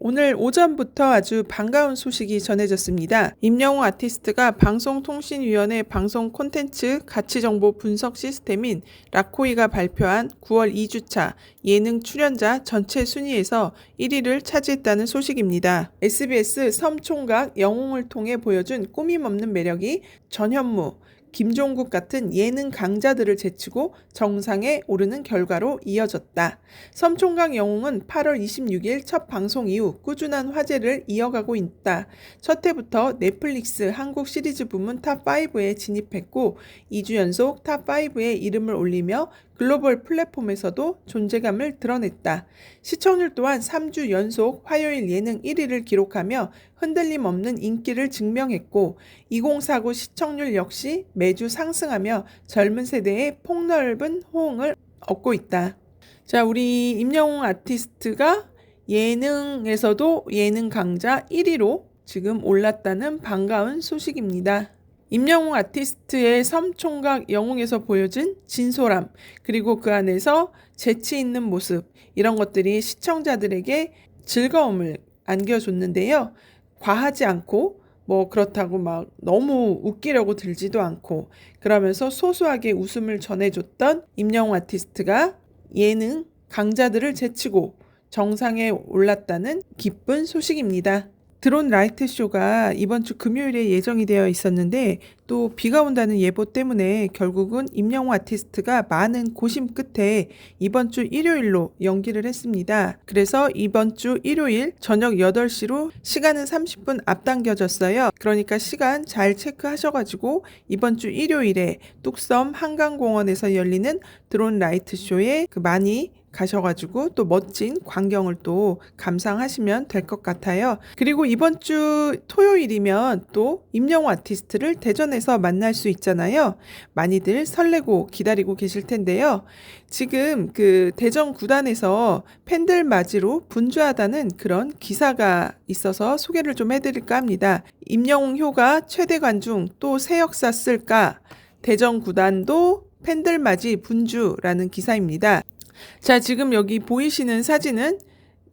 오늘 오전부터 아주 반가운 소식이 전해졌습니다. 임영웅 아티스트가 방송통신위원회 방송 콘텐츠 가치정보 분석 시스템인 라코이가 발표한 9월 2주차 예능 출연자 전체 순위에서 1위를 차지했다는 소식입니다. SBS 섬총각 영웅을 통해 보여준 꾸밈없는 매력이 전현무, 김종국 같은 예능 강자들을 제치고 정상에 오르는 결과로 이어졌다. 섬총각 영웅은 8월 26일 첫 방송 이후 꾸준한 화제를 이어가고 있다. 첫 해부터 넷플릭스 한국 시리즈 부문 탑5에 진입했고 2주 연속 탑5에 이름을 올리며 글로벌 플랫폼에서도 존재감을 드러냈다. 시청률 또한 3주 연속 화요일 예능 1위를 기록하며 흔들림 없는 인기를 증명했고 2049 시청률 역시 매주 상승하며 젊은 세대의 폭넓은 호응을 얻고 있다. 자, 우리 임영웅 아티스트가 예능에서도 예능 강자 1위로 지금 올랐다는 반가운 소식입니다. 임영웅 아티스트의 섬총각 영웅에서 보여준 진솔함, 그리고 그 안에서 재치 있는 모습, 이런 것들이 시청자들에게 즐거움을 안겨줬는데요. 과하지 않고 그렇다고 막 너무 웃기려고 들지도 않고 그러면서 소소하게 웃음을 전해줬던 임영웅 아티스트가 예능 강자들을 제치고 정상에 올랐다는 기쁜 소식입니다. 드론 라이트 쇼가 이번 주 금요일에 예정이 되어 있었는데 또 비가 온다는 예보 때문에 결국은 임영웅 아티스트가 많은 고심 끝에 이번 주 일요일로 연기를 했습니다. 그래서 이번 주 일요일 저녁 8시로 시간은 30분 앞당겨졌어요. 그러니까 시간 잘 체크하셔가지고 이번 주 일요일에 뚝섬 한강공원에서 열리는 드론 라이트 쇼에 많이 가셔가지고 또 멋진 광경을 또 감상하시면 될 것 같아요. 그리고 이번 주 토요일이면 또 임영웅 아티스트를 대전에서 만날 수 있잖아요. 많이들 설레고 기다리고 계실 텐데요. 지금 대전 구단에서 팬들 맞이로 분주하다는 그런 기사가 있어서 소개를 좀 해드릴까 합니다. 임영웅 효가 최대 관중 또 새 역사 쓸까? 대전 구단도 팬들 맞이 분주라는 기사입니다. 자, 지금 여기 보이시는 사진은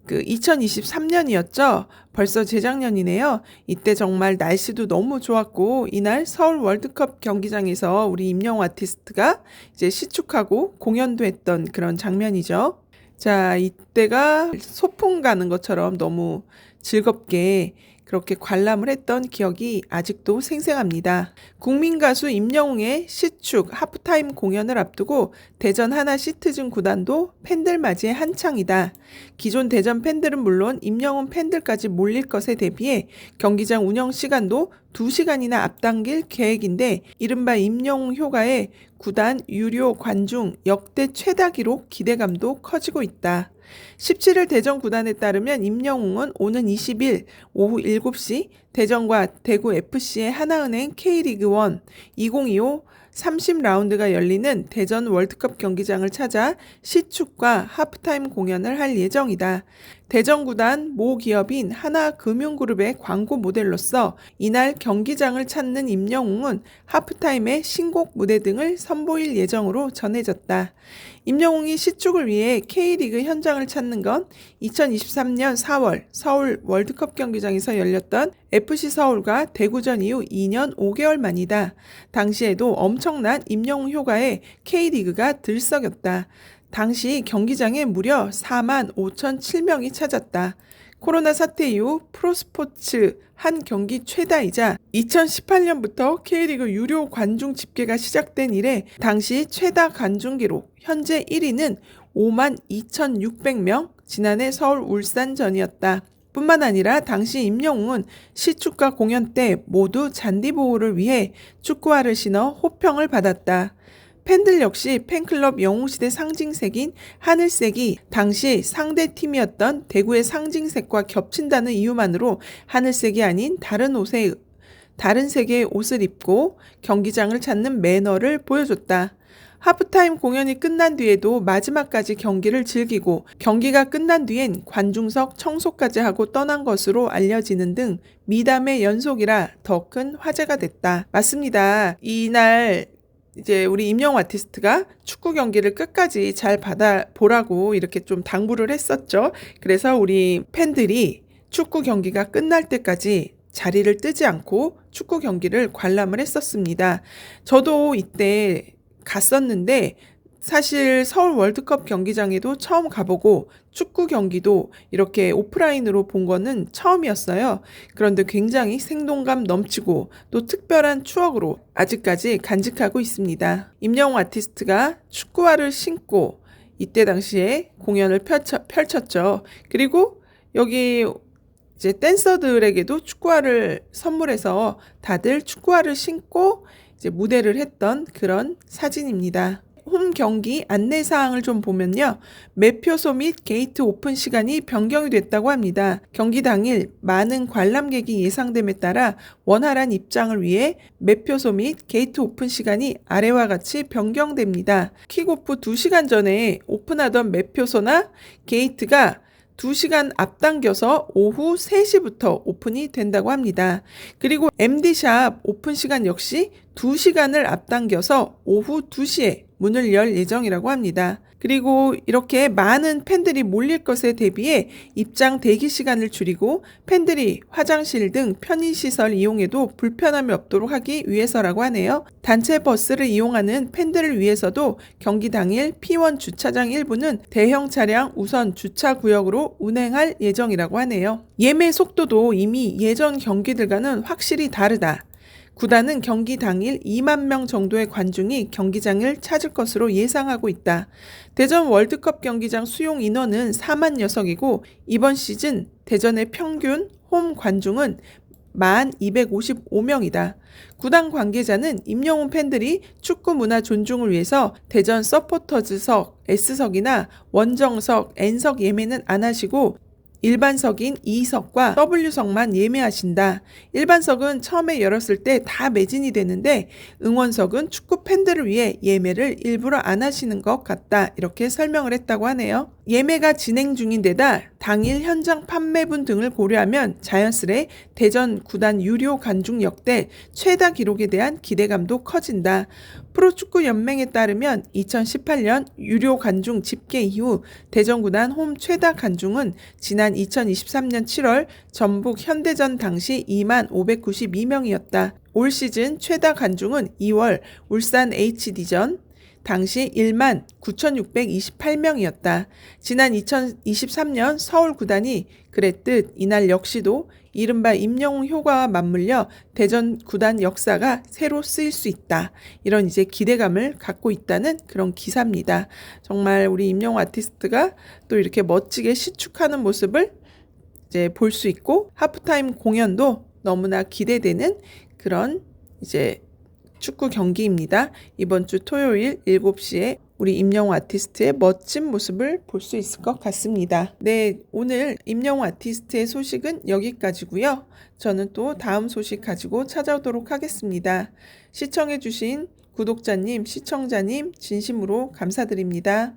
2023년이었죠. 벌써 재작년이네요. 이때 정말 날씨도 너무 좋았고 이날 서울 월드컵 경기장에서 우리 임영웅 아티스트가 이제 시축하고 공연도 했던 그런 장면이죠. 자, 이때가 소풍 가는 것처럼 너무 즐겁게 그렇게 관람을 했던 기억이 아직도 생생합니다. 국민 가수 임영웅의 시축 하프타임 공연을 앞두고 대전 하나 시티즌 구단도 팬들 맞이에 한창이다. 기존 대전 팬들은 물론 임영웅 팬들까지 몰릴 것에 대비해 경기장 운영 시간도 2시간이나 앞당길 계획인데 이른바 임영웅 효과에 구단 유료 관중 역대 최다 기록 기대감도 커지고 있다. 17일 대전 구단에 따르면 임영웅은 오는 20일 오후 7시 대전과 대구 FC의 하나은행 K리그1 2025 30라운드가 열리는 대전 월드컵 경기장을 찾아 시축과 하프타임 공연을 할 예정이다. 대전 구단 모 기업인 하나금융그룹의 광고 모델로서 이날 경기장을 찾는 임영웅은 하프타임의 신곡 무대 등을 선보일 예정으로 전해졌다. 임영웅이 시축을 위해 K리그 현장을 찾는 건 2023년 4월 서울 월드컵 경기장에서 열렸던 FC 서울과 대구전 이후 2년 5개월 만이다. 당시에도 엄청난 임영웅 효과에 K리그가 들썩였다. 당시 경기장에 무려 45,007명이 찾았다. 코로나 사태 이후 프로스포츠 한 경기 최다이자 2018년부터 K리그 유료 관중 집계가 시작된 이래 당시 최다 관중 기록 현재 1위는 52,600명 지난해 서울 울산전이었다. 뿐만 아니라 당시 임영웅은 시축과 공연 때 모두 잔디 보호를 위해 축구화를 신어 호평을 받았다. 팬들 역시 팬클럽 영웅시대 상징색인 하늘색이 당시 상대 팀이었던 대구의 상징색과 겹친다는 이유만으로 하늘색이 아닌 다른 색의 옷을 입고 경기장을 찾는 매너를 보여줬다. 하프타임 공연이 끝난 뒤에도 마지막까지 경기를 즐기고 경기가 끝난 뒤엔 관중석 청소까지 하고 떠난 것으로 알려지는 등 미담의 연속이라 더 큰 화제가 됐다. 맞습니다. 이날 이제 우리 임영웅 아티스트가 축구 경기를 끝까지 잘 받아보라고 이렇게 좀 당부를 했었죠. 그래서 우리 팬들이 축구 경기가 끝날 때까지 자리를 뜨지 않고 축구 경기를 관람을 했었습니다. 저도 이때 갔었는데 사실 서울 월드컵 경기장에도 처음 가보고 축구 경기도 이렇게 오프라인으로 본 거는 처음이었어요. 그런데 굉장히 생동감 넘치고 또 특별한 추억으로 아직까지 간직하고 있습니다. 임영웅 아티스트가 축구화를 신고 이때 당시에 공연을 펼쳤죠. 그리고 여기 이제 댄서들에게도 축구화를 선물해서 다들 축구화를 신고 이제 무대를 했던 그런 사진입니다. 홈 경기 안내사항을 좀 보면요. 매표소 및 게이트 오픈 시간이 변경이 됐다고 합니다. 경기 당일 많은 관람객이 예상됨에 따라 원활한 입장을 위해 매표소 및 게이트 오픈 시간이 아래와 같이 변경됩니다. 킥오프 2시간 전에 오픈하던 매표소나 게이트가 2시간 앞당겨서 오후 3시부터 오픈이 된다고 합니다. 그리고 MD샵 오픈 시간 역시 2시간을 앞당겨서 오후 2시에 문을 열 예정이라고 합니다. 그리고 이렇게 많은 팬들이 몰릴 것에 대비해 입장 대기 시간을 줄이고 팬들이 화장실 등 편의시설 이용에도 불편함이 없도록 하기 위해서라고 하네요. 단체 버스를 이용하는 팬들을 위해서도 경기 당일 P1 주차장 일부는 대형 차량 우선 주차구역으로 운행할 예정이라고 하네요. 예매 속도도 이미 예전 경기들과는 확실히 다르다. 구단은 경기 당일 2만 명 정도의 관중이 경기장을 찾을 것으로 예상하고 있다. 대전 월드컵 경기장 수용 인원은 4만 녀석이고 이번 시즌 대전의 평균 홈 관중은 1255명이다. 구단 관계자는 임영웅 팬들이 축구 문화 존중을 위해서 대전 서포터즈석 S석이나 원정석 N석 예매는 안 하시고 일반석인 E석과 W석만 예매하신다. 일반석은 처음에 열었을 때 다 매진이 되는데 응원석은 축구 팬들을 위해 예매를 일부러 안 하시는 것 같다. 이렇게 설명을 했다고 하네요. 예매가 진행 중인 데다 당일 현장 판매분 등을 고려하면 자연스레 대전 구단 유료 관중 역대 최다 기록에 대한 기대감도 커진다. 프로축구연맹에 따르면 2018년 유료 관중 집계 이후 대전 구단 홈 최다 관중은 지난 2023년 7월 전북 현대전 당시 2만 592명이었다. 올 시즌 최다 관중은 2월 울산 HD전 당시 1만 9,628명이었다. 지난 2023년 서울 구단이 그랬듯 이날 역시도 이른바 임영웅 효과와 맞물려 대전 구단 역사가 새로 쓰일 수 있다. 이런 이제 기대감을 갖고 있다는 그런 기사입니다. 정말 우리 임영웅 아티스트가 또 이렇게 멋지게 시축하는 모습을 이제 볼 수 있고 하프타임 공연도 너무나 기대되는 그런 이제 축구 경기입니다. 이번 주 토요일 7시에 우리 임영웅 아티스트의 멋진 모습을 볼 수 있을 것 같습니다. 네, 오늘 임영웅 아티스트의 소식은 여기까지고요. 저는 또 다음 소식 가지고 찾아오도록 하겠습니다. 시청해주신 구독자님, 시청자님 진심으로 감사드립니다.